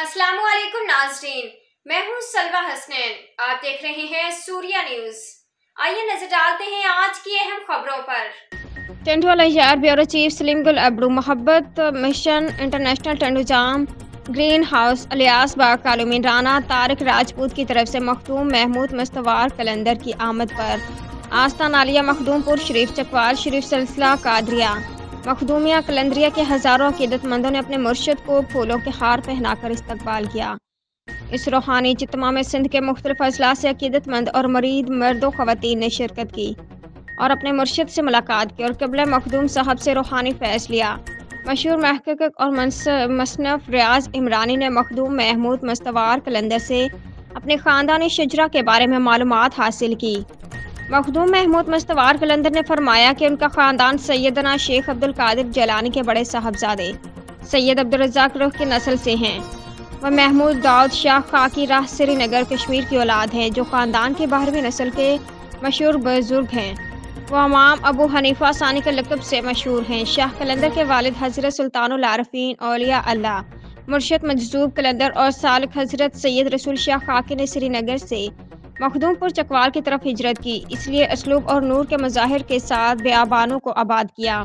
अस्सलाम वालेकुम नाज़रीन, मैं हूँ सलवा हसनैन। आप देख रहे हैं सूर्या न्यूज़। आइए नजर डालते हैं आज की अहम खबरों पर। टेंटुवाला यार bureau chief Salim Gul Abru Mohabbat mission international Tandojam green house alias बाग कालूमीन राना तारिक राजपूत की तरफ से मखदूम महमूद मस्तवार कलंदर की आमद पर आस्था नालिया मखदूमपुर शरीफ चकवाल शरीफ सिलसिला कादरिया मखदूमिया कलंदरिया के हज़ारों अकीदतमंदों ने अपने मुर्शिद को फूलों के हार पहनाकर इस्तकबाल किया। इस रूहानी इज्तिमा में सिंध के मुख्तलिफ अजला से अकीदतमंद और मरीद मर्दों ख़वातीन ने शिरकत की और अपने मुर्शिद से मुलाकात की और क़िबला मखदूम साहब से रूहानी फैज़ लिया। मशहूर महक़क़ और मसनफ़ रियाज इमरानी ने मखदूम महमूद मस्तवार कलंदर से अपने ख़ानदानी शजरा के बारे में मालूमात हासिल की। मखदूम महमूद मस्तवार कलंदर ने फरमाया कि उनका ख़ानदान सैयदना शेख अब्दुल कादिर जलानी के बड़े साहबजादे सैयद अब्दुल रज़्ज़ाक़ रुह की नस्ल से हैं। वह महमूद दाऊद शाह खाकी राह श्रीनगर कश्मीर की औलाद है, जो ख़ानदान की 12वीं नस्ल के मशहूर बुजुर्ग हैं। वह इमाम अबू हनीफा सानी के लक़ब से मशहूर हैं। शाह कलंदर के वालिद हज़रत सुल्तानुल आरिफ़ीन औलिया अल्लाह मुर्शिद मजज़ूब कलंदर और सालिक हज़रत सैयद रसूल शाह खाकी ने श्रीनगर से मखदूमपुर चकवाल की तरफ हिजरत की, इसलिए असलूब और नूर के मज़ाहिर के साथ बियाबानों को आबाद किया।